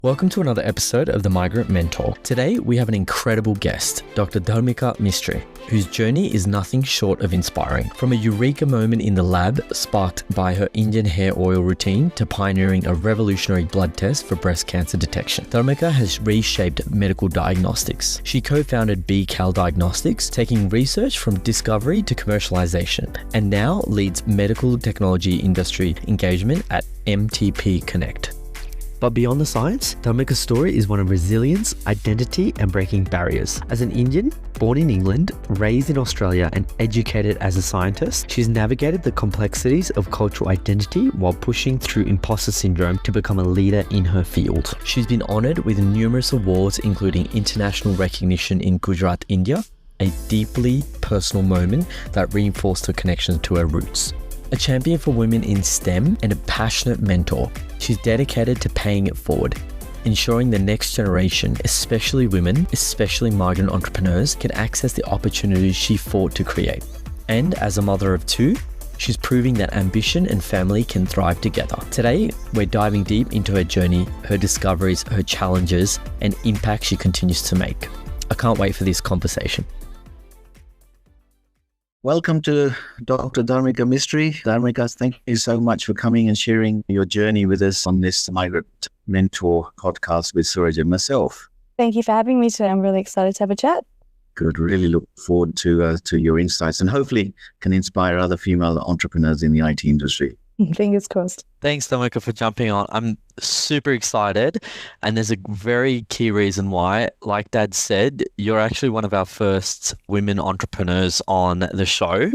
Welcome to another episode of the Migrant Mentor. Today, we have an incredible guest, Dr. Dharmica Mistry, whose journey is nothing short of inspiring. From a eureka moment in the lab sparked by her Indian hair oil routine to pioneering a revolutionary blood test for breast cancer detection, Dharmica has reshaped medical diagnostics. She co-founded BCAL Diagnostics, taking research from discovery to commercialization, and now leads medical technology industry engagement at MTP Connect. But beyond the science, Dharmica's story is one of resilience, identity, and breaking barriers. As an Indian, born in England, raised in Australia, and educated as a scientist, she's navigated the complexities of cultural identity while pushing through imposter syndrome to become a leader in her field. She's been honoured with numerous awards, including international recognition in Gujarat, India, a deeply personal moment that reinforced her connection to her roots. A champion for women in STEM and a passionate mentor, she's dedicated to paying it forward, ensuring the next generation, especially women, especially migrant entrepreneurs, can access the opportunities she fought to create. And as a mother of two, she's proving that ambition and family can thrive together. Today, we're diving deep into her journey, her discoveries, her challenges, and impact she continues to make. I can't wait for this conversation. Welcome to Dr. Dharmica Mistry. Dharmica, thank you so much for coming and sharing your journey with us on this Migrant Mentor podcast with Suraj and myself. Thank you for having me today. I'm really excited to have a chat. Good. Really look forward to your insights and hopefully can inspire other female entrepreneurs in the IT industry. Fingers crossed. Thanks, Dharmica, for jumping on. I'm super excited, and there's a very key reason why. Like Dad said, you're actually one of our first women entrepreneurs on the show.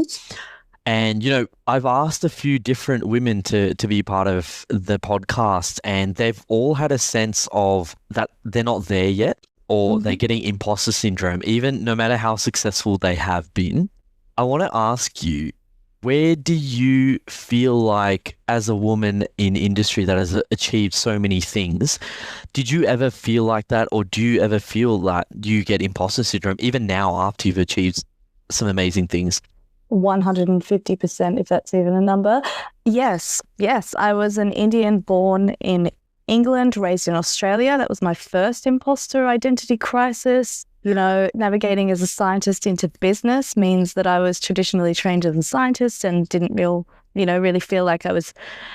And, you know, I've asked a few different women to be part of the podcast, and they've all had a sense of that they're not there yet, or they're getting imposter syndrome, even no matter how successful they have been. I want to ask you, where do you feel like, as a woman in industry that has achieved so many things, did you ever feel like that, or do you ever feel that you get imposter syndrome even now after you've achieved some amazing things? 150%, if that's even a number. Yes. I was an Indian born in England, raised in Australia. That was my first imposter identity crisis. You know, navigating as a scientist into business means that I was traditionally trained as a scientist and didn't really feel like I was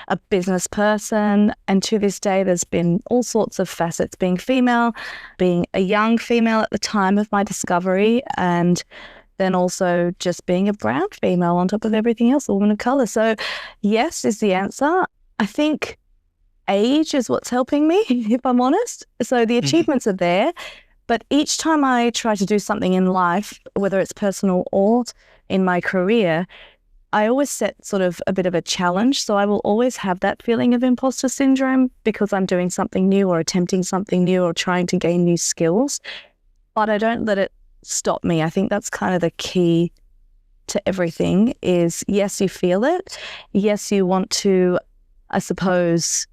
a business person. And to this day, there's been all sorts of facets, being female, being a young female at the time of my discovery, and then also just being a brown female on top of everything else, a woman of color. So yes is the answer. I think age is what's helping me, if I'm honest. So the achievements are there. But each time I try to do something in life, whether it's personal or in my career, I always set sort of a bit of a challenge. So I will always have that feeling of imposter syndrome because I'm doing something new or attempting something new or trying to gain new skills. But I don't let it stop me. I think that's kind of the key to everything is, yes, you feel it. Yes, you want to, I suppose,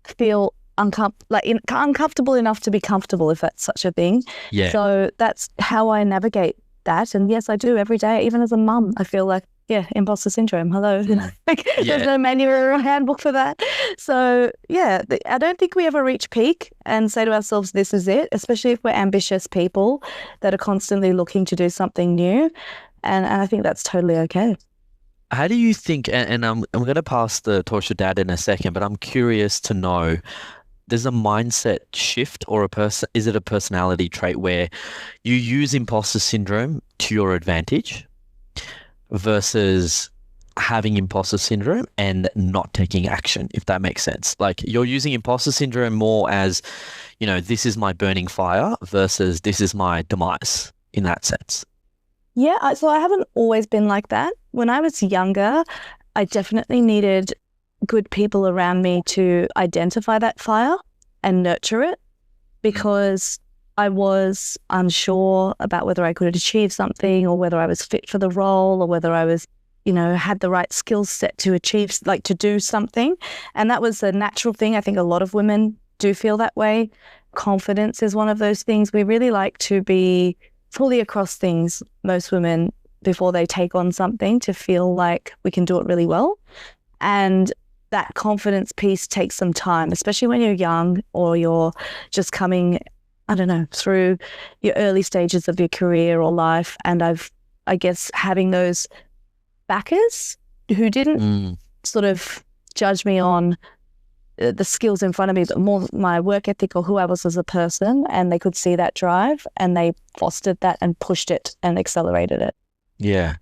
feel uncomfortable enough to be comfortable, if that's such a thing. Yeah. So that's how I navigate that. And yes, I do every day, even as a mum. I feel like, imposter syndrome. Hello. There's no manual or handbook for that. So I don't think we ever reach peak and say to ourselves, this is it, especially if we're ambitious people that are constantly looking to do something new. And I think that's totally okay. How do you think, and I'm going to pass the torch to Dad in a second, but I'm curious to know, there's a mindset shift or is it a personality trait where you use imposter syndrome to your advantage versus having imposter syndrome and not taking action, if that makes sense? Like, you're using imposter syndrome more as, you know, this is my burning fire versus this is my demise in that sense. Yeah, so I haven't always been like that. When I was younger, I definitely needed good people around me to identify that fire and nurture it because I was unsure about whether I could achieve something or whether I was fit for the role or whether I was, had the right skill set to achieve, to do something. And that was a natural thing. I think a lot of women do feel that way. Confidence is one of those things. We really like to be fully across things, most women, before they take on something, to feel like we can do it really well. And that confidence piece takes some time, especially when you're young or you're just coming, I don't know, through your early stages of your career or life. And I guess having those backers who didn't sort of judge me on the skills in front of me, but more my work ethic or who I was as a person, and they could see that drive and they fostered that and pushed it and accelerated it. Yeah.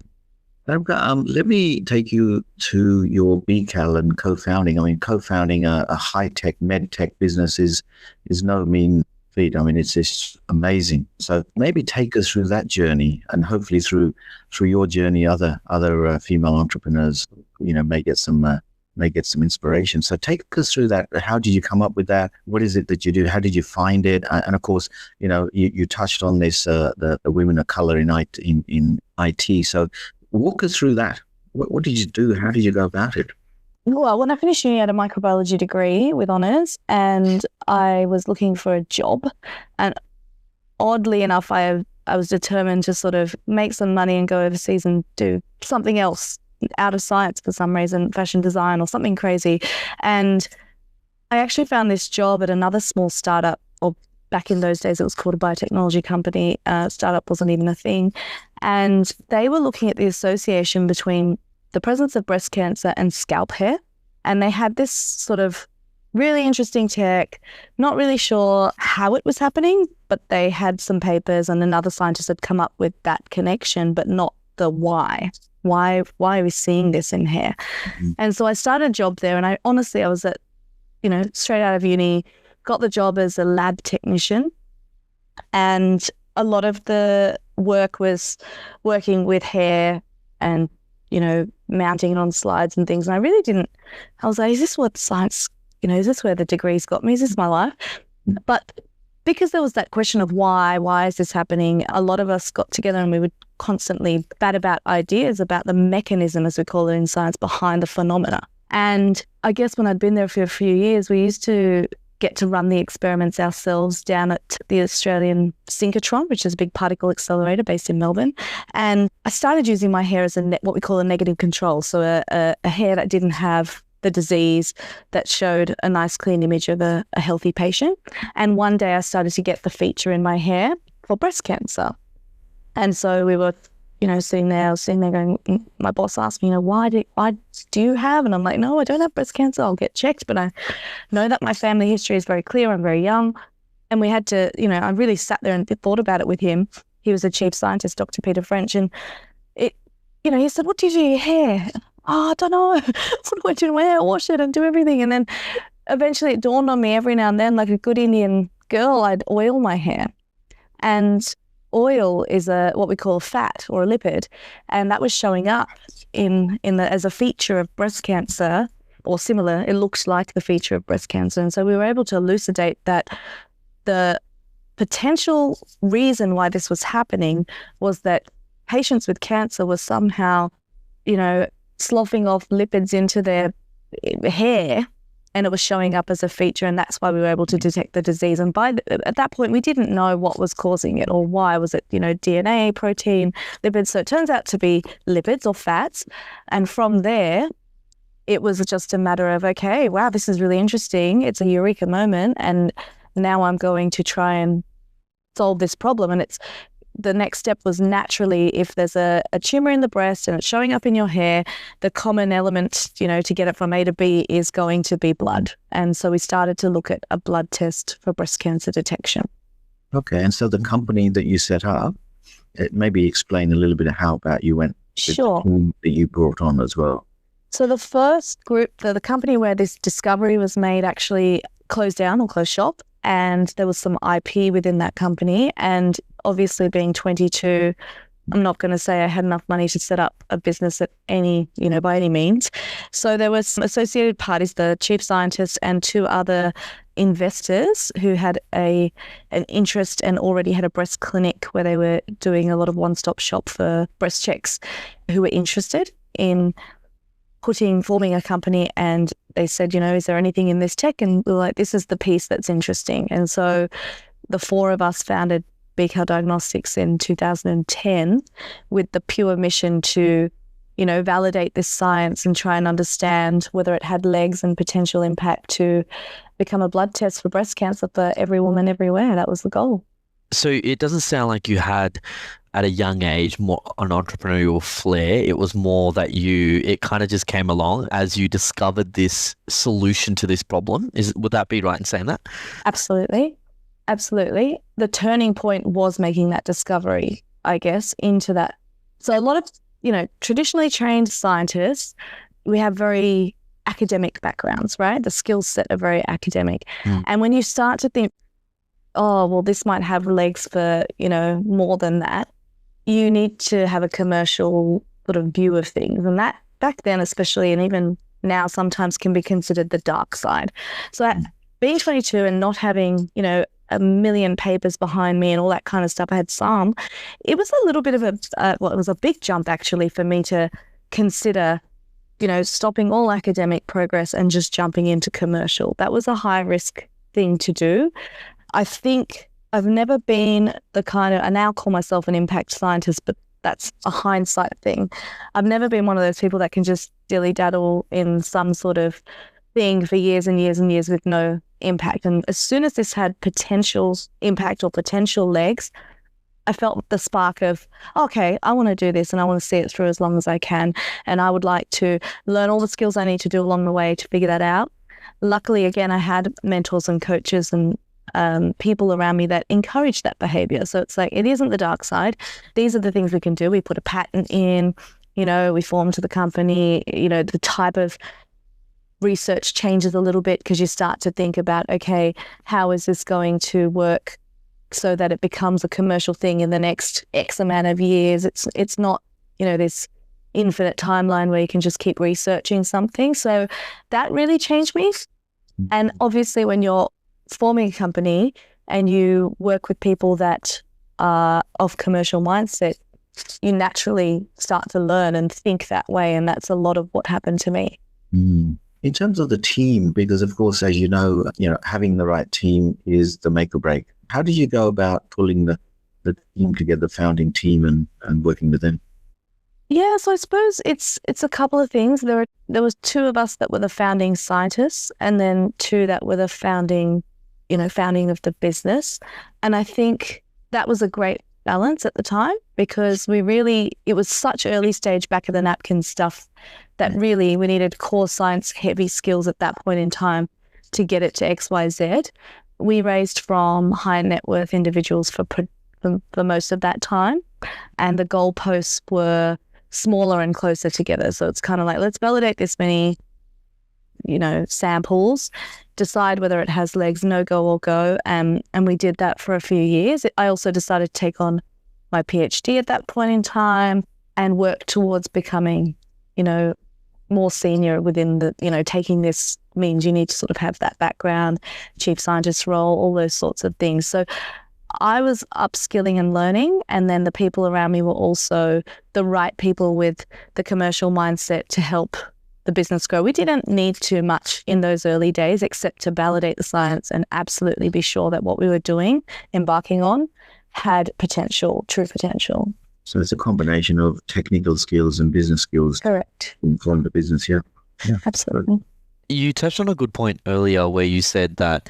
Let me take you to your BCAL and co-founding. I mean, co-founding a high-tech medtech business is no mean feat. I mean, it's just amazing. So maybe take us through that journey, and hopefully through your journey, other female entrepreneurs, may get some inspiration. So take us through that. How did you come up with that? What is it that you do? How did you find it? And of course, you touched on this, the women of color in IT. So walk us through that. What did you do? How did you go about it? Well, when I finished uni, I had a microbiology degree with honours, and I was looking for a job. And oddly enough, I was determined to sort of make some money and go overseas and do something else out of science for some reason, fashion design or something crazy. And I actually found this job at another small startup, or back in those days it was called a biotechnology company. Startup wasn't even a thing. And they were looking at the association between the presence of breast cancer and scalp hair. And they had this sort of really interesting tech, not really sure how it was happening, but they had some papers and another scientist had come up with that connection, but not the why. Why are we seeing this in hair? Mm-hmm. And so I started a job there, and I was at, straight out of uni, got the job as a lab technician. And a lot of the work was working with hair and, mounting it on slides and things. And I was like, is this what science, is this where the degrees got me? Is this my life? But because there was that question of why is this happening, a lot of us got together and we would constantly bat about ideas about the mechanism, as we call it in science, behind the phenomena. And I guess when I'd been there for a few years, we used to get to run the experiments ourselves down at the Australian synchrotron, which is a big particle accelerator based in Melbourne. And I started using my hair as what we call a negative control. So a hair that didn't have the disease, that showed a nice clean image of a healthy patient. And one day I started to get the feature in my hair for breast cancer. And so we were, sitting there going, my boss asked me, why do you have? And I'm like, no, I don't have breast cancer. I'll get checked. But I know that my family history is very clear. I'm very young. And we had to, I really sat there and thought about it with him. He was the chief scientist, Dr. Peter French. And he said, what do you do to your hair? Oh, I don't know. What do I do to my hair? Wash it and do everything. And then eventually it dawned on me, every now and then, like a good Indian girl, I'd oil my hair. And oil is what we call a fat or a lipid. And that was showing up as a feature of breast cancer, or similar. It looked like the feature of breast cancer. And so we were able to elucidate that the potential reason why this was happening was that patients with cancer were somehow, sloughing off lipids into their hair, and it was showing up as a feature, and that's why we were able to detect the disease. And at that point, we didn't know what was causing it, or why. Was it, DNA, protein, lipids? So it turns out to be lipids or fats. And from there, it was just a matter of, okay, wow, this is really interesting. It's a eureka moment. And now I'm going to try and solve this problem. And the next step was, naturally, if there's a tumor in the breast and it's showing up in your hair, the common element, to get it from A to B is going to be blood. And so we started to look at a blood test for breast cancer detection. Okay. And so the company that you set up, maybe explain a little bit of how about you went with the team that you brought on as well. So the first group, the company where this discovery was made, actually closed down or closed shop. And there was some IP within that company. And obviously, being 22, I'm not going to say I had enough money to set up a business by any means. So there were some associated parties, the chief scientist and two other investors who had an interest and already had a breast clinic where they were doing a lot of one-stop shop for breast checks, who were interested in forming a company. And they said, is there anything in this tech? And we were like, this is the piece that's interesting. And so the four of us founded BCAL Diagnostics in 2010 with the pure mission to, validate this science and try and understand whether it had legs and potential impact to become a blood test for breast cancer for every woman everywhere. That was the goal. So it doesn't sound like you had, at a young age, more an entrepreneurial flair. It was more that it kind of just came along as you discovered this solution to this problem. Would that be right in saying that? Absolutely. Absolutely. The turning point was making that discovery, I guess, into that. So a lot of, traditionally trained scientists, we have very academic backgrounds, right? The skill set are very academic. And when you start to think, oh, well, this might have legs for, more than that, you need to have a commercial sort of view of things. And that back then, especially, and even now, sometimes can be considered the dark side. So at being 22 and not having, a million papers behind me and all that kind of stuff, I had some, it was a little bit of it was a big jump actually for me to consider, stopping all academic progress and just jumping into commercial. That was a high risk thing to do. I think I've never been I now call myself an impact scientist, but that's a hindsight thing. I've never been one of those people that can just dilly-daddle in some sort of thing for years and years and years with no impact. And as soon as this had potential impact or potential legs, I felt the spark of, okay, I want to do this and I want to see it through as long as I can. And I would like to learn all the skills I need to do along the way to figure that out. Luckily, again, I had mentors and coaches and people around me that encourage that behavior. So it's like, it isn't the dark side. These are the things we can do. We put a patent in, we formed the company, the type of research changes a little bit because you start to think about, okay, how is this going to work so that it becomes a commercial thing in the next X amount of years? It's not, this infinite timeline where you can just keep researching something. So that really changed me. And obviously when you're forming a company and you work with people that are of commercial mindset, you naturally start to learn and think that way. And that's a lot of what happened to me. In terms of the team, because of course, as you know, having the right team is the make or break. How did you go about pulling the team together, the founding team and working with them? Yeah, so I suppose it's a couple of things. There was two of us that were the founding scientists and then two that were the founding of the business. And I think that was a great balance at the time because it was such early stage back of the napkin stuff that really we needed core science heavy skills at that point in time to get it to XYZ. We raised from high net worth individuals for most of that time, and the goalposts were smaller and closer together. So it's kind of like, let's validate this many, samples, decide whether it has legs, no go or go. And we did that for a few years. I also decided to take on my PhD at that point in time and work towards becoming, more senior within the, taking this means you need to sort of have that background, chief scientist role, all those sorts of things. So I was upskilling and learning, and then the people around me were also the right people with the commercial mindset to help the business grow. We didn't need too much in those early days except to validate the science and absolutely be sure that what we were doing, embarking on, had potential, true potential. So it's a combination of technical skills and business skills. Correct. From the business, yeah. Absolutely. You touched on a good point earlier where you said that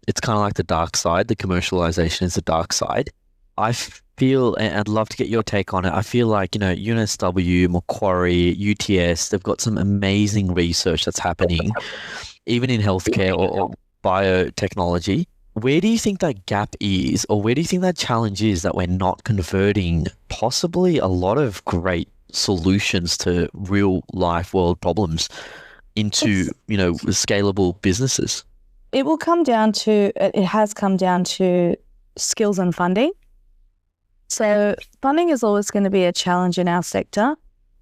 it's kind of like the dark side. The commercialization is the dark side. I feel, and I'd love to get your take on it, I feel like, UNSW, Macquarie, UTS, they've got some amazing research that's happening, even in healthcare or biotechnology. Where do you think that gap is, or where do you think that challenge is that we're not converting possibly a lot of great solutions to real life world problems into, scalable businesses? It has come down to skills and funding. So funding is always going to be a challenge in our sector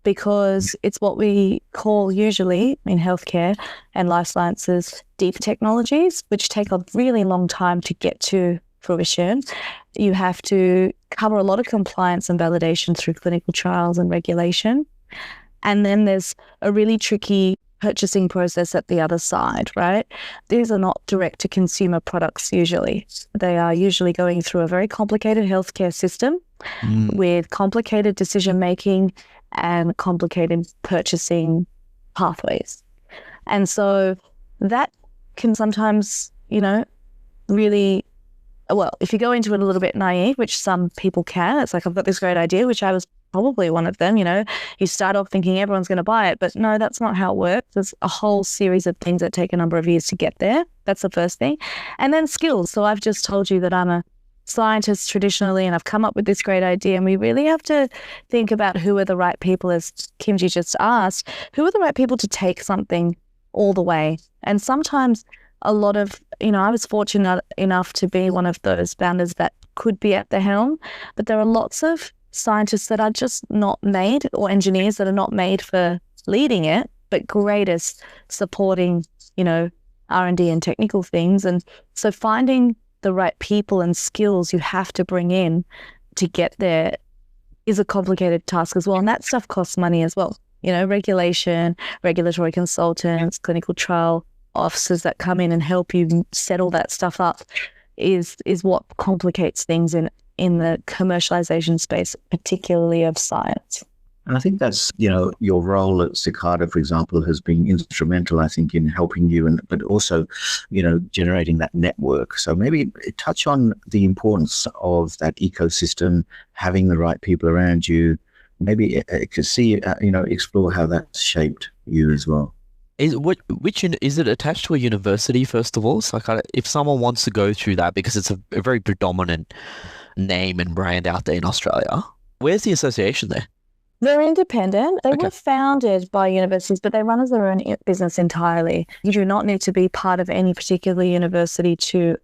because it's what we call usually in healthcare and life sciences deep technologies, which take a really long time to get to fruition. You have to cover a lot of compliance and validation through clinical trials and regulation. And then there's a really tricky purchasing process at the other side, right? These are not direct to consumer products usually. They are usually going through a very complicated healthcare system with complicated decision making and complicated purchasing pathways. And so that can sometimes, really, well, if you go into it a little bit naive, which some people can, it's like, I've got this great idea, which I was probably one of them, you start off thinking everyone's going to buy it, but no, that's not how it works. There's a whole series of things that take a number of years to get there. That's the first thing. And then skills. So I've just told you that I'm a scientist traditionally, and I've come up with this great idea, and we really have to think about who are the right people, as Kimji just asked, who are the right people to take something all the way. And sometimes a lot of, I was fortunate enough to be one of those founders that could be at the helm, but there are lots of scientists that are just not made, or engineers that are not made for leading it, but great as supporting, R&D and technical things. And so finding the right people and skills you have to bring in to get there is a complicated task as well. And that stuff costs money as well. Regulation, regulatory consultants, clinical trial officers that come in and help you set all that stuff up is what complicates things in the commercialization space, particularly of science. And I think that's, your role at Cicada, for example, has been instrumental, I think, in helping you, but also, generating that network. So maybe touch on the importance of that ecosystem, having the right people around you. Maybe explore how that's shaped you as well. Is it attached to a university, first of all? So if someone wants to go through that, because it's a very predominant name and brand out there in Australia, where's the association there? They're independent. They were founded by universities, but they run as their own business entirely. You do not need to be part of any particular university to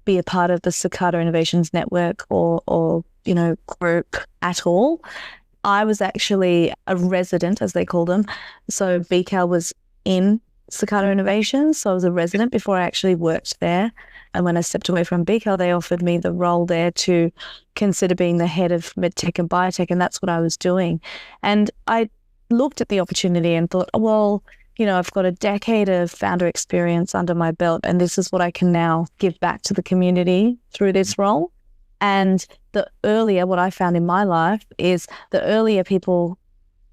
be a part of the Cicada Innovations Network or group at all. I was actually a resident, as they call them. So BCAL was in Cicada Innovations, so I was a resident before I actually worked there. And when I stepped away from BCAL, they offered me the role there to consider being the head of medtech and biotech, and that's what I was doing. And I looked at the opportunity and thought, well, I've got a decade of founder experience under my belt, and this is what I can now give back to the community through this role. And what I found in my life is the earlier people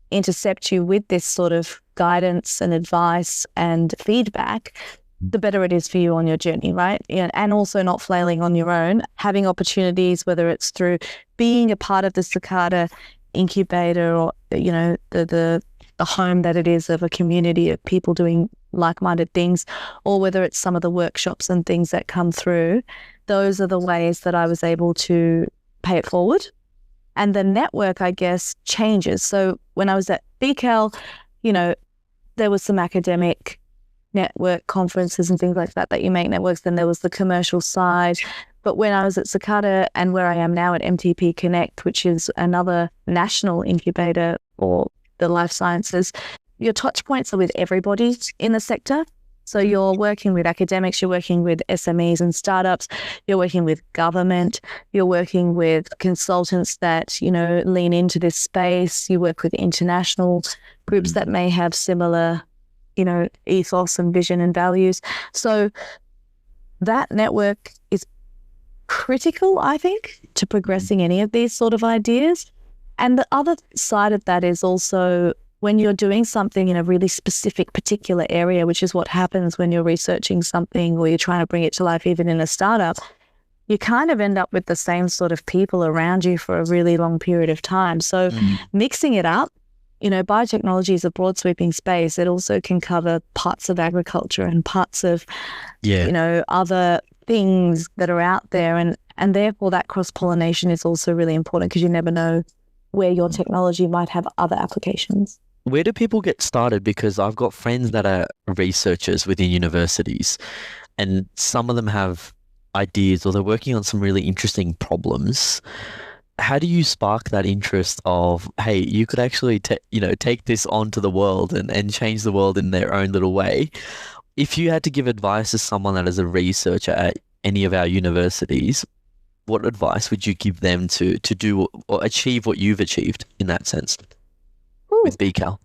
intercept you with this sort of guidance and advice and feedback, the better it is for you on your journey, right? And also not flailing on your own, having opportunities, whether it's through being a part of the Cicada incubator or, the home that it is of a community of people doing like-minded things, or whether it's some of the workshops and things that come through. Those are the ways that I was able to pay it forward. And the network, I guess, changes. So when I was at BCAL, there was some academic network conferences and things like that you make networks. Then there was the commercial side. But when I was at Cicada and where I am now at MTP Connect, which is another national incubator for the life sciences, your touch points are with everybody in the sector. So you're working with academics, you're working with SMEs and startups, you're working with government, you're working with consultants that, lean into this space. You work with international groups that may have similar, ethos and vision and values. So that network is critical, I think, to progressing any of these sort of ideas. And the other side of that is also when you're doing something in a really specific particular area, which is what happens when you're researching something or you're trying to bring it to life, even in a startup, you kind of end up with the same sort of people around you for a really long period of time. So mixing it up, biotechnology is a broad sweeping space. It also can cover parts of agriculture and parts of, other things that are out there. And therefore that cross-pollination is also really important because you never know where your technology might have other applications. Where do people get started? Because I've got friends that are researchers within universities, and some of them have ideas or they're working on some really interesting problems. How do you spark that interest of, hey, you could actually take this onto the world and change the world in their own little way? If you had to give advice to someone that is a researcher at any of our universities, what advice would you give them to do or achieve what you've achieved in that sense with BCAL?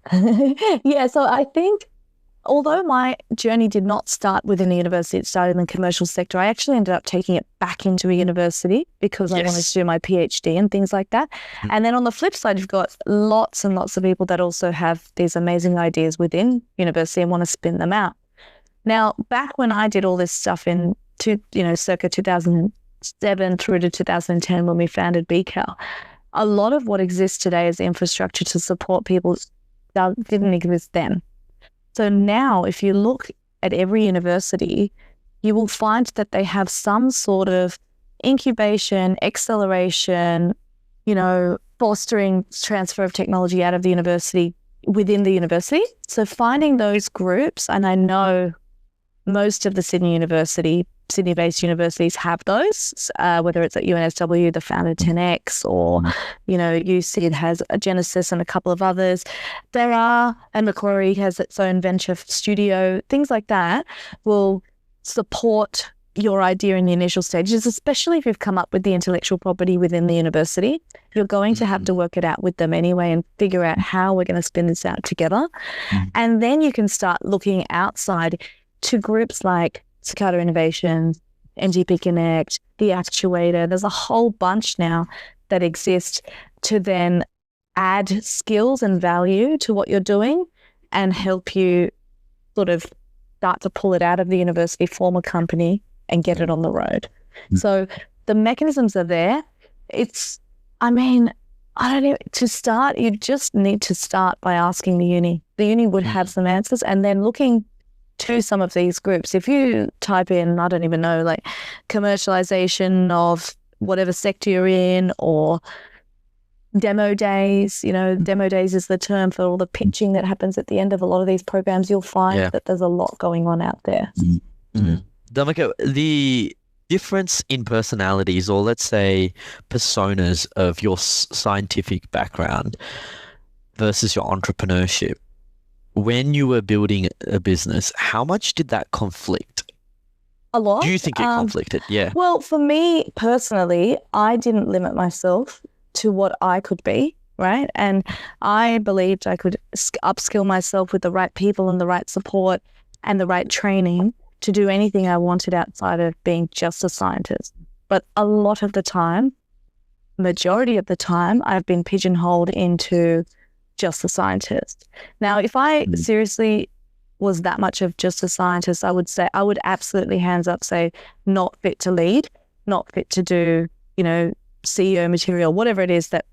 Yeah, so I think although my journey did not start within the university, it started in the commercial sector, I actually ended up taking it back into a university because I wanted to do my PhD and things like that. And then on the flip side, you've got lots and lots of people that also have these amazing ideas within university and want to spin them out. Now, back when I did all this stuff in, circa 2007 through to 2010 when we founded BCAL, a lot of what exists today as infrastructure to support people that didn't exist then. So now if you look at every university, you will find that they have some sort of incubation, acceleration, fostering transfer of technology out of the university within the university. So finding those groups, and I know most of the Sydney-based universities have those, whether it's at UNSW, the Founder 10X, or, UC has a Genesis and a couple of others. And Macquarie has its own venture studio, things like that will support your idea in the initial stages, especially if you've come up with the intellectual property within the university. You're going to have to work it out with them anyway and figure out how we're going to spin this out together. And then you can start looking outside to groups like Cicada Innovations, MGP Connect, The Actuator. There's a whole bunch now that exist to then add skills and value to what you're doing and help you sort of start to pull it out of the university, form a company and get it on the road. So the mechanisms are there. To start, you just need to start by asking the uni. The uni would have some answers, and then looking to some of these groups. If you type in, I don't even know, like commercialization of whatever sector you're in, or demo days, demo days is the term for all the pitching that happens at the end of a lot of these programs, you'll find that there's a lot going on out there. Dharmica, the difference in personalities, or let's say personas, of your scientific background versus your entrepreneurship, when you were building a business, how much did that conflict? A lot. Do you think it conflicted? Yeah. Well, for me personally, I didn't limit myself to what I could be, right? And I believed I could upskill myself with the right people and the right support and the right training to do anything I wanted outside of being just a scientist. But a lot of the time, majority of the time, I've been pigeonholed into just a scientist. Now, if I seriously was that much of just a scientist, I would absolutely hands up say not fit to lead, not fit to do, CEO material, whatever it is that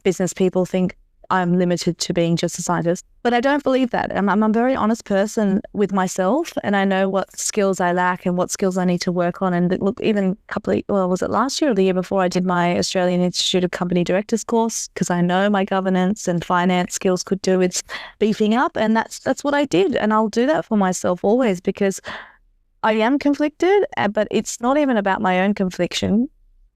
business people think I'm limited to being just a scientist. But I don't believe that. I'm a very honest person with myself, and I know what skills I lack and what skills I need to work on. And look, even was it last year or the year before, I did my Australian Institute of Company Directors course because I know my governance and finance skills could do with beefing up, and that's what I did. And I'll do that for myself always because I am conflicted, but it's not even about my own confliction.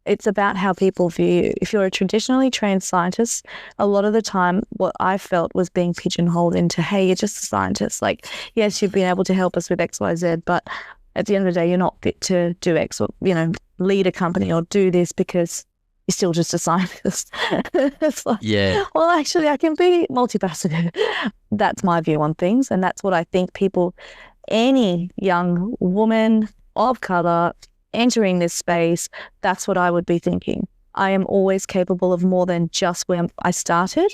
It's about how people view you. If you're a traditionally trained scientist, a lot of the time what I felt was being pigeonholed into, hey, you're just a scientist. Like, yes, you've been able to help us with X, Y, Z, but at the end of the day, you're not fit to do X or, lead a company or do this because you're still just a scientist. It's like, well, actually, I can be multifaceted. That's my view on things. And that's what I think any young woman of color entering this space, that's what I would be thinking. I am always capable of more than just where I started.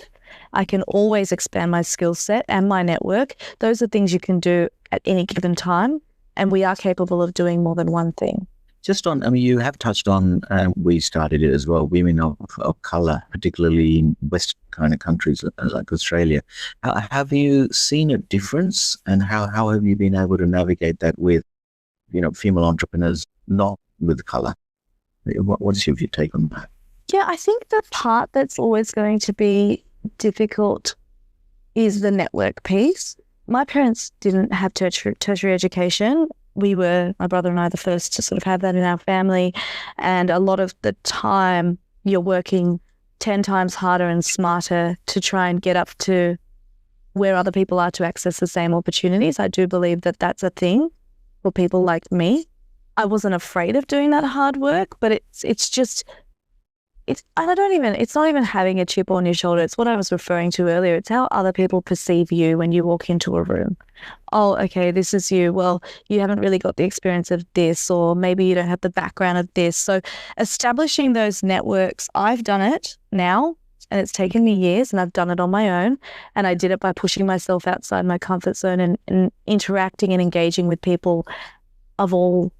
I can always expand my skill set and my network. Those are things you can do at any given time, and we are capable of doing more than one thing. Just on, you have touched on, we started it as well, women of colour, particularly in Western kind of countries like Australia. Have you seen a difference, and how have you been able to navigate that with, female entrepreneurs not with colour? What's your take on that? Yeah, I think the part that's always going to be difficult is the network piece. My parents didn't have tertiary education. We were, my brother and I, the first to sort of have that in our family. And a lot of the time you're working 10 times harder and smarter to try and get up to where other people are to access the same opportunities. I do believe that that's a thing for people like me. I wasn't afraid of doing that hard work, but it's it's not even having a chip on your shoulder. It's what I was referring to earlier. It's how other people perceive you when you walk into a room. Oh, okay, this is you. Well, you haven't really got the experience of this, or maybe you don't have the background of this. So establishing those networks, I've done it now, and it's taken me years, and I've done it on my own. And I did it by pushing myself outside my comfort zone and interacting and engaging with people of all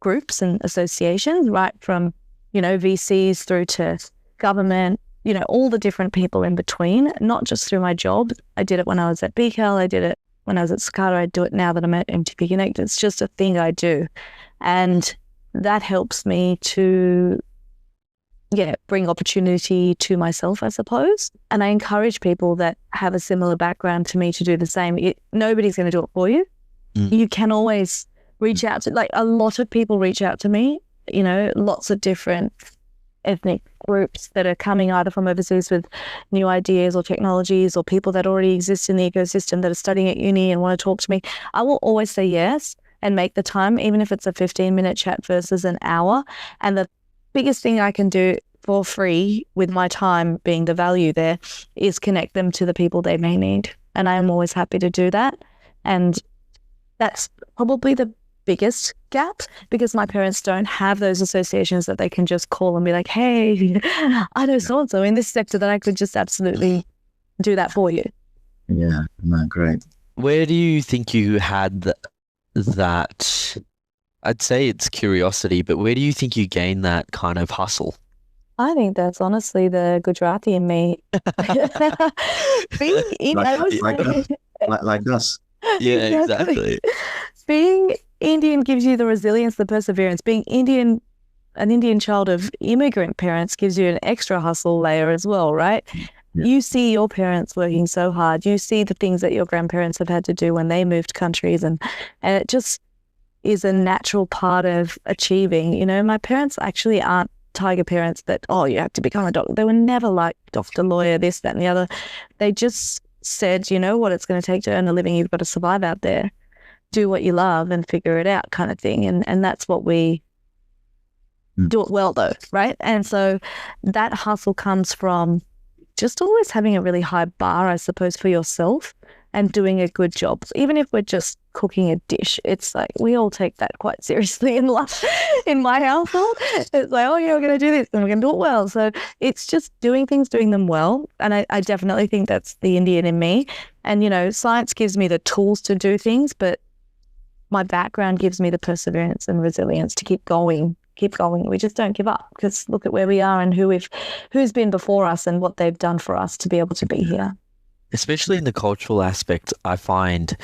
groups and associations, right from, VCs through to government, all the different people in between, not just through my job. I did it when I was at BCAL. I did it when I was at Scada. I do it now that I'm at MTP Connect. It's just a thing I do. And that helps me to, bring opportunity to myself, I suppose. And I encourage people that have a similar background to me to do the same. Nobody's going to do it for you. You can always reach out to, a lot of people reach out to me, lots of different ethnic groups that are coming either from overseas with new ideas or technologies, or people that already exist in the ecosystem that are studying at uni and want to talk to me. I will always say yes and make the time, even if it's a 15-minute chat versus an hour. And the biggest thing I can do for free, with my time being the value there, is connect them to the people they may need. And I am always happy to do that. And that's probably the biggest gap, because my parents don't have those associations that they can just call and be like, hey, I know so-and-so in this sector that I could just absolutely do that for you. Yeah, no, great. Where do you think you had that, I'd say it's curiosity, but where do you think you gained that kind of hustle? I think that's honestly the Gujarati in me. like us. Yeah, exactly. Being Indian gives you the resilience, the perseverance. Being an Indian child of immigrant parents gives you an extra hustle layer as well, right? Yeah. You see your parents working so hard. You see the things that your grandparents have had to do when they moved countries, and it just is a natural part of achieving. My parents actually aren't tiger parents that, you have to become a doctor. They were never like doctor, lawyer, this, that, and the other. They just said, what it's going to take to earn a living. You've got to survive out there. Do what you love and figure it out, kind of thing. And that's what we do it well, though, right? And so that hustle comes from just always having a really high bar, I suppose, for yourself, and doing a good job. Even if we're just cooking a dish, it's like we all take that quite seriously in life. In my household, it's like, we're going to do this and we're going to do it well. So it's just doing things, doing them well. And I definitely think that's the Indian in me. And, science gives me the tools to do things, but my background gives me the perseverance and resilience to keep going. We just don't give up, because look at where we are and who's been before us and what they've done for us to be able to be here. Especially in the cultural aspect, I find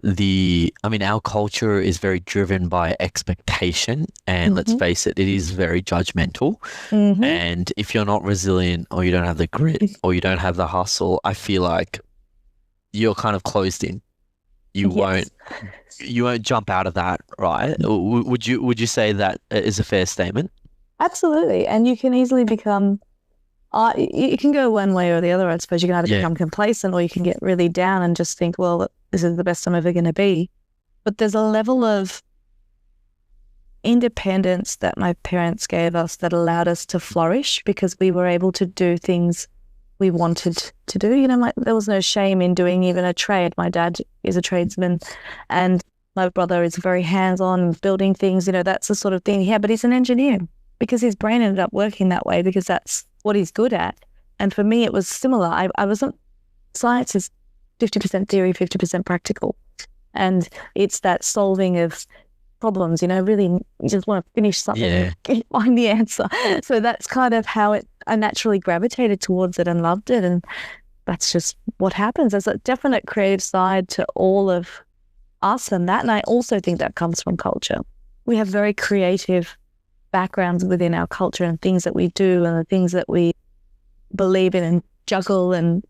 our culture is very driven by expectation, and let's face it, it is very judgmental. And if you're not resilient, or you don't have the grit, or you don't have the hustle, I feel like you're kind of closed in. You won't jump out of that, right? Would you say that is a fair statement? Absolutely. And you can easily become, it can go one way or the other. I suppose you can either become complacent, or you can get really down and just think, well, this is the best I'm ever going to be. But there's a level of independence that my parents gave us that allowed us to flourish, because we were able to do things we wanted to do. There was no shame in doing even a trade. My dad is a tradesman, and my brother is very hands-on building things. That's the sort of thing. Yeah, but he's an engineer, because his brain ended up working that way, because that's what he's good at. And for me, it was similar. I wasn't, science is 50% theory, 50% practical. And it's that solving of problems, really, you just want to finish something and find the answer. So that's kind of how I naturally gravitated towards it and loved it. And that's just what happens. There's a definite creative side to all of us and that. And I also think that comes from culture. We have very creative backgrounds within our culture, and things that we do and the things that we believe in and juggle and,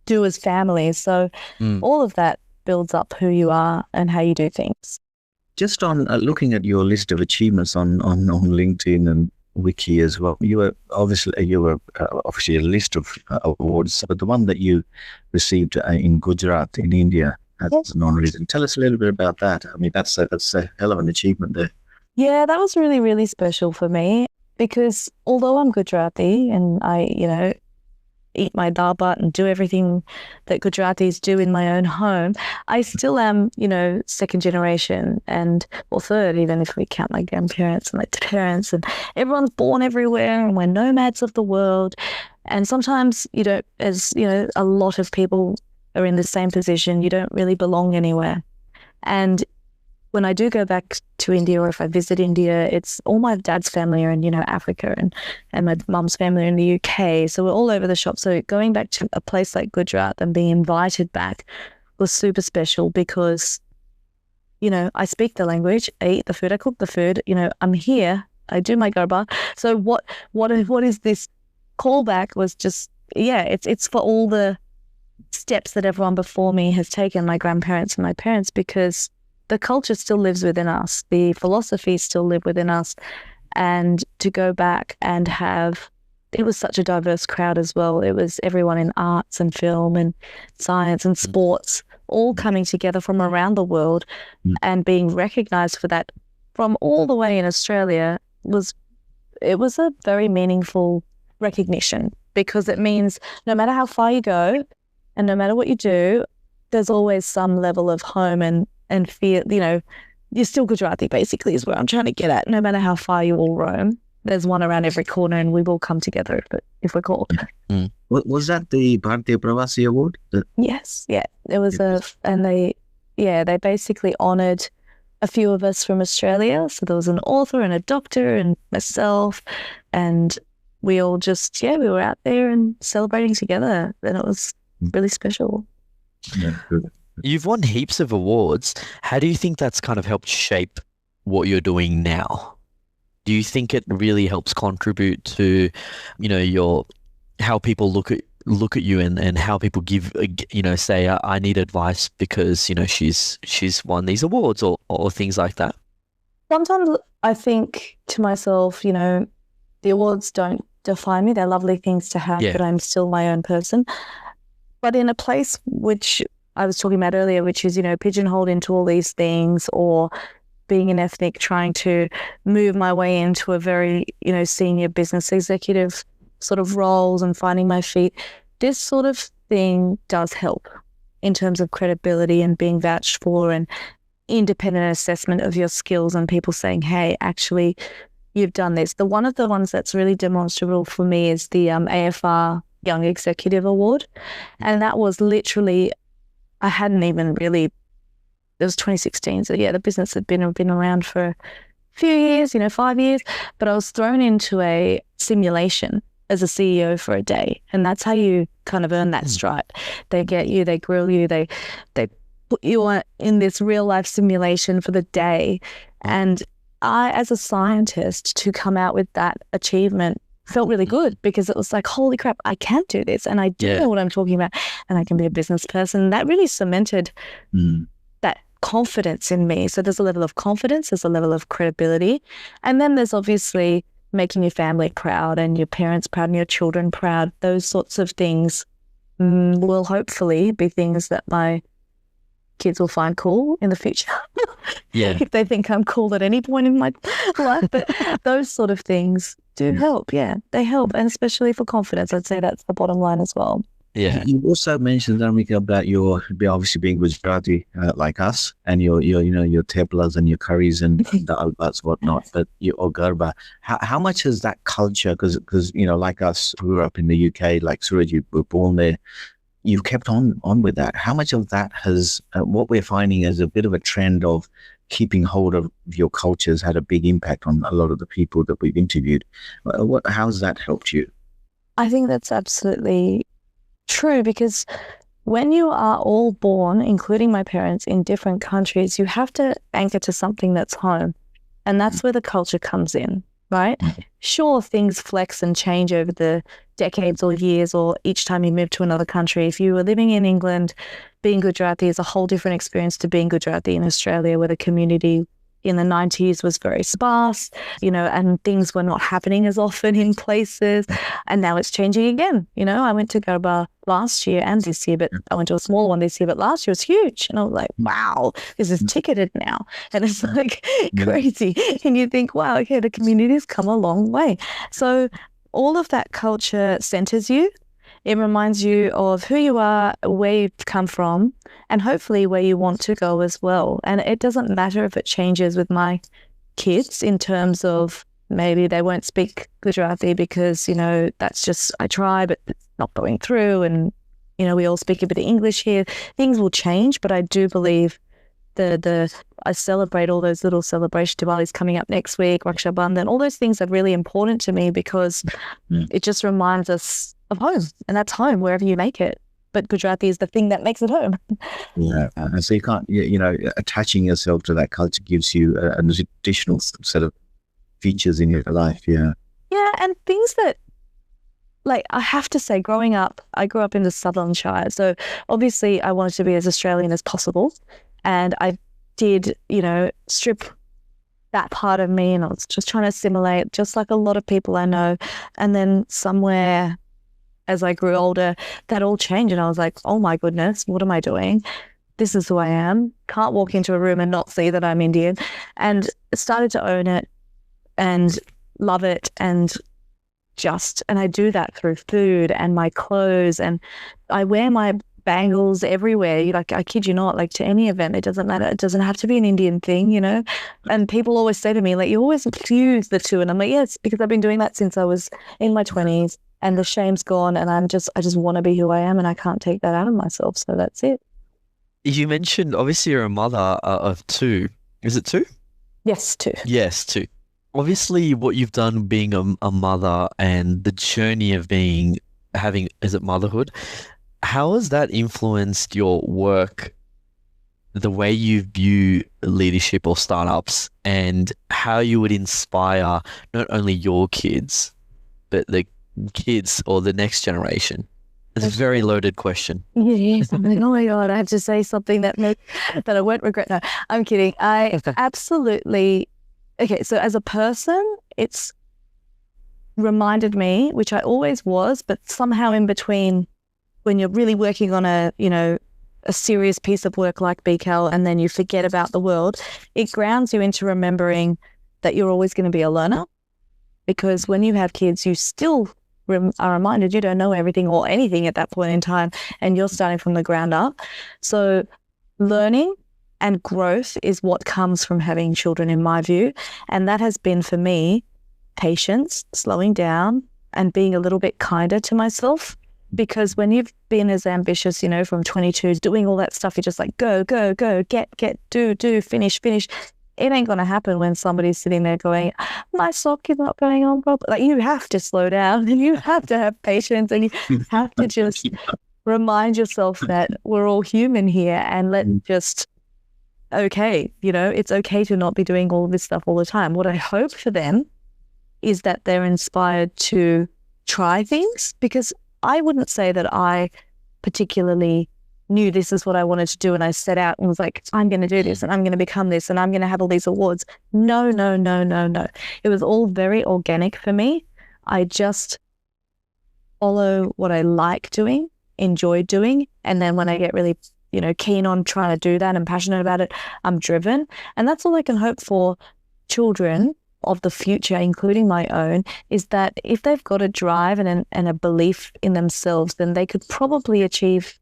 do as families. So all of that builds up who you are and how you do things. Just on looking at your list of achievements on LinkedIn and Wiki as well, you were obviously a list of awards, but the one that you received in Gujarat in India as non-resident. Tell us a little bit about that. I mean, that's a hell of an achievement there. Yeah, that was really, really special for me. because although I'm Gujarati and I eat my dal bhat and do everything that Gujaratis do in my own home, I still am, second generation or third, even if we count my grandparents and my parents, and everyone's born everywhere and we're nomads of the world. And sometimes a lot of people are in the same position, you don't really belong anywhere. And when I do go back to India, or if I visit India, it's all my dad's family are in, Africa, and my mum's family are in the UK. So we're all over the shop. So going back to a place like Gujarat and being invited back was super special because, I speak the language, I eat the food, I cook the food, I'm here, I do my garba. So what is this callback was just, it's for all the steps that everyone before me has taken, my grandparents and my parents, because the culture still lives within us. The philosophies still live within us. And to go back and it was such a diverse crowd as well. It was everyone in arts and film and science and sports all coming together from around the world and being recognized for that from all the way in Australia was a very meaningful recognition, because it means no matter how far you go and no matter what you do, there's always some level of home and feel, you're still Gujarati, basically, is where I'm trying to get at. No matter how far you all roam, there's one around every corner and we will come together if we're called. Was that the Bharatiya Pravasi Award? Yes, yeah. It was they basically honoured a few of us from Australia. So there was an author and a doctor and myself, and we all just, we were out there and celebrating together, and it was really special. Yeah, good. You've won heaps of awards. How do you think that's kind of helped shape what you're doing now? Do you think it really helps contribute to, how people look at you and how people give, say, I need advice because, she's won these awards or things like that? Sometimes I think to myself, the awards don't define me. They're lovely things to have, but I'm still my own person. But in a place which I was talking about earlier, which is, pigeonholed into all these things, or being an ethnic, trying to move my way into a very, senior business executive sort of roles and finding my feet, this sort of thing does help in terms of credibility and being vouched for and independent assessment of your skills and people saying, hey, actually, you've done this. One of the ones that's really demonstrable for me is the AFR Young Executive Award. And that was literally, I hadn't even really, it was 2016. So the business had been around for a few years, 5 years, but I was thrown into a simulation as a CEO for a day. And that's how you kind of earn that stripe. They get you, they grill you, they put you on in this real life simulation for the day. And I, as a scientist, to come out with that achievement felt really good, because it was like, holy crap, I can do this and I do know what I'm talking about and I can be a business person. That really cemented that confidence in me. So there's a level of confidence, there's a level of credibility, and then there's obviously making your family proud and your parents proud and your children proud. Those sorts of things will hopefully be things that my kids will find cool in the future. If they think I'm cool at any point in my life. But those sort of things do help. They help. And especially for confidence, I'd say that's the bottom line as well. Yeah. You also mentioned, Dharmica, about your obviously being Gujarati like us, and your teplas and your curries and the albats, whatnot, but your garba. How much has that culture, because like us who grew up in the UK, like Suraj, you were born there, you've kept on with that. How much of that has what we're finding as a bit of a trend of keeping hold of your culture has had a big impact on a lot of the people that we've interviewed? How has that helped you? I think that's absolutely true, because when you are all born, including my parents, in different countries, you have to anchor to something that's home. And that's where the culture comes in, right? Sure, things flex and change over the decades or years, or each time you move to another country. If you were living in England, being Gujarati is a whole different experience to being Gujarati in Australia, where the community in the 90s was very sparse, and things were not happening as often in places. And now it's changing again. I went to Garba last year and this year, but I went to a smaller one this year, but last year was huge. And I was like, wow, this is ticketed now. And it's like crazy. And you think, wow, okay, the community's come a long way. So all of that culture centers you. It reminds you of who you are, where you've come from, and hopefully where you want to go as well. And it doesn't matter if it changes with my kids in terms of maybe they won't speak Gujarati because, that's just, I try, but it's not going through. And, we all speak a bit of English here. Things will change, but I do believe I celebrate all those little celebration. Diwali's coming up next week, Raksha Bandhan, all those things are really important to me because it just reminds us of home, and that's home wherever you make it. But Gujarati is the thing that makes it home. Yeah, and so you can't, attaching yourself to that culture gives you an additional set of features in your life. Yeah, and things that, like, I have to say, growing up, I grew up in the Southern Shire, so obviously I wanted to be as Australian as possible. And I did, strip that part of me, and I was just trying to assimilate, just like a lot of people I know. And then somewhere as I grew older, that all changed. And I was like, oh my goodness, what am I doing? This is who I am. Can't walk into a room and not see that I'm Indian. And started to own it and love it. And I do that through food and my clothes. And I wear my bangles everywhere. Like, I kid you not, like, to any event, it doesn't matter. It doesn't have to be an Indian thing, And people always say to me, like, you always fuse the two. And I'm like, yes, because I've been doing that since I was in my 20s, and the shame's gone, and I just want to be who I am, and I can't take that out of myself. So that's it. You mentioned, obviously, you're a mother of two. Is it two? Yes, two. Yes, two. Obviously, what you've done being a mother and the journey of having, is it motherhood? How has that influenced your work, the way you view leadership or startups, and how you would inspire not only your kids, but the kids or the next generation? It's a very loaded question. Yes. I'm like, oh my God, I have to say something that I won't regret. No, I'm kidding. I absolutely... Okay, so as a person, it's reminded me, which I always was, but somehow in between, when you're really working on a serious piece of work like BCAL, and then you forget about the world, it grounds you into remembering that you're always going to be a learner. Because when you have kids, you still are reminded you don't know everything or anything at that point in time, and you're starting from the ground up. So learning and growth is what comes from having children, in my view. And that has been, for me, patience, slowing down, and being a little bit kinder to myself. Because when you've been as ambitious, from 22, doing all that stuff, you're just like, go, get, do, finish. It ain't going to happen when somebody's sitting there going, my sock is not going on properly. Like, you have to slow down, and you have to have patience, and you have to just remind yourself that we're all human here, and it's okay to not be doing all this stuff all the time. What I hope for them is that they're inspired to try things, because I wouldn't say that I particularly knew this is what I wanted to do, and I set out and was like, I'm going to do this, and I'm going to become this, and I'm going to have all these awards. No. It was all very organic for me. I just follow what I like doing, enjoy doing, and then when I get really, keen on trying to do that and passionate about it, I'm driven. And that's all I can hope for children of the future, including my own, is that if they've got a drive and a belief in themselves, then they could probably achieve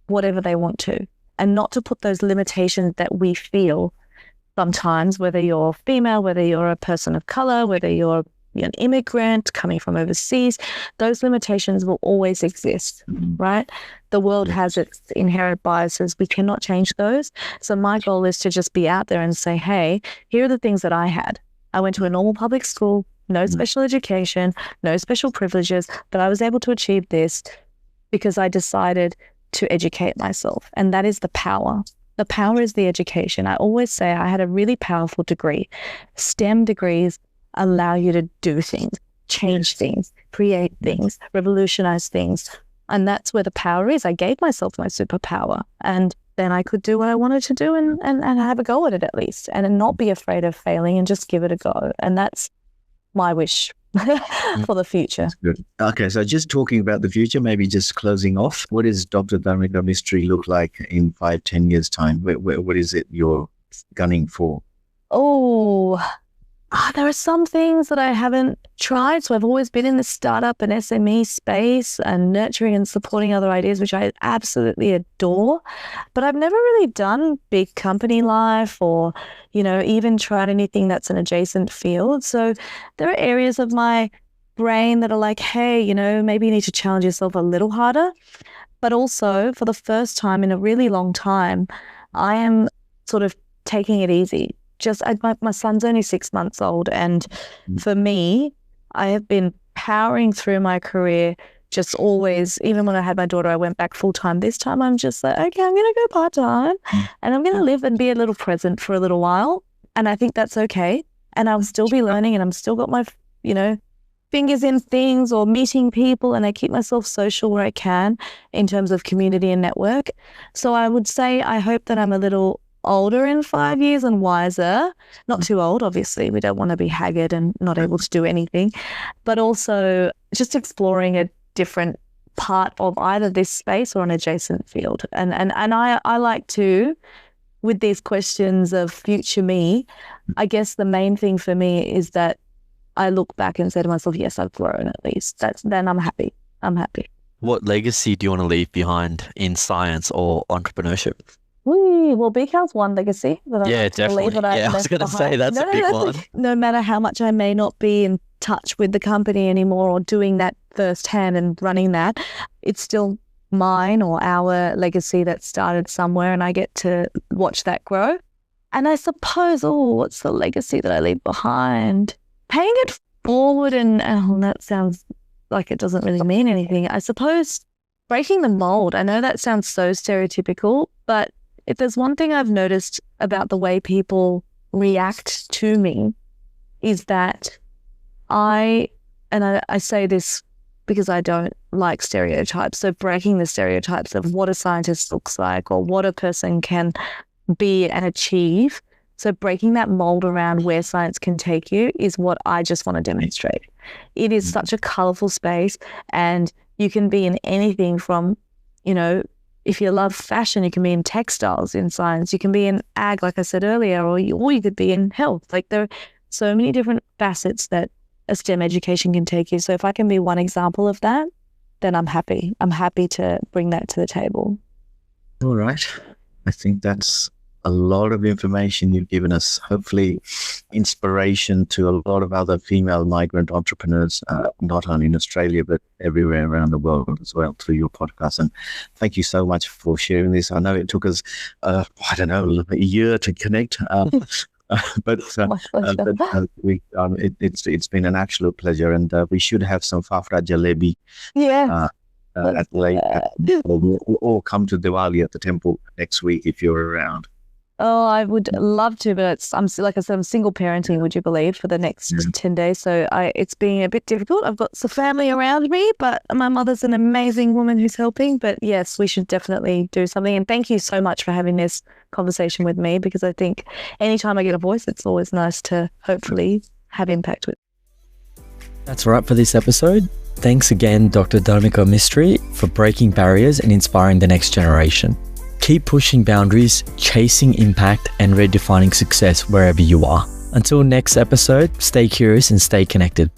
whatever they want to, and not to put those limitations that we feel sometimes, whether you're female, whether you're a person of color, whether you're an immigrant coming from overseas, those limitations will always exist, right? The world has its inherent biases. We cannot change those. So my goal is to just be out there and say, hey, here are the things that I had. I went to a normal public school, no special education, no special privileges, but I was able to achieve this because I decided to educate myself. And that is the power. The power is the education. I always say I had a really powerful degree. STEM degrees allow you to do things, change things, create things, revolutionize things. And that's where the power is. I gave myself my superpower, and then I could do what I wanted to do and have a go at it at least, and not be afraid of failing and just give it a go. And that's my wish for the future. That's good. Okay, so just talking about the future, maybe just closing off, what does Dr. Dharmica Mistry look like in 5-10 years' time? What is it you're gunning for? There are some things that I haven't tried. So I've always been in the startup and SME space and nurturing and supporting other ideas, which I absolutely adore. But I've never really done big company life or, even tried anything that's an adjacent field. So there are areas of my brain that are like, hey, maybe you need to challenge yourself a little harder. But also, for the first time in a really long time, I am sort of taking it easy. My son's only 6 months old, and for me, I have been powering through my career. Just always, even when I had my daughter, I went back full time. This time, I'm just like, okay, I'm going to go part time, and I'm going to live and be a little present for a little while, and I think that's okay. And I'll still be learning, and I'm still got my, fingers in things or meeting people, and I keep myself social where I can in terms of community and network. So I would say I hope that I'm a little older in 5 years and wiser, not too old, obviously. We don't want to be haggard and not able to do anything, but also just exploring a different part of either this space or an adjacent field. And I like to, with these questions of future me, I guess the main thing for me is that I look back and say to myself, yes, I've grown at least. Then I'm happy. What legacy do you want to leave behind in science or entrepreneurship? Well, BCAL's one legacy that I definitely. believe that I was going to say that's a big one. No matter how much I may not be in touch with the company anymore or doing that firsthand and running that, it's still mine or our legacy that started somewhere, and I get to watch that grow. And I suppose, what's the legacy that I leave behind? Paying it forward, and that sounds like it doesn't really mean anything. I suppose breaking the mold. I know that sounds so stereotypical, but if there's one thing I've noticed about the way people react to me is that I say this because I don't like stereotypes. So breaking the stereotypes of what a scientist looks like or what a person can be and achieve. So breaking that mold around where science can take you is what I just want to demonstrate. It is such a colorful space, and you can be in anything from, if you love fashion, you can be in textiles in science. You can be in ag, like I said earlier, or you could be in health. Like there are so many different facets that a STEM education can take you. So if I can be one example of that, then I'm happy. I'm happy to bring that to the table. All right. I think that's a lot of information you've given us. Hopefully inspiration to a lot of other female migrant entrepreneurs, not only in Australia, but everywhere around the world as well through your podcast. And thank you so much for sharing this. I know it took us, a year to connect, but it's been an absolute pleasure, and we should have some fafra jalebi. At late, or come to Diwali at the temple next week if you're around. Oh, I would love to, but I'm like I said, I'm single parenting, would you believe, for the next 10 days. So it's been a bit difficult. I've got some family around me, but my mother's an amazing woman who's helping. But yes, we should definitely do something. And thank you so much for having this conversation with me, because I think anytime I get a voice, it's always nice to hopefully have impact with. That's a wrap for this episode. Thanks again, Dr. Dharmica Mistry, for breaking barriers and inspiring the next generation. Keep pushing boundaries, chasing impact, and redefining success wherever you are. Until next episode, stay curious and stay connected.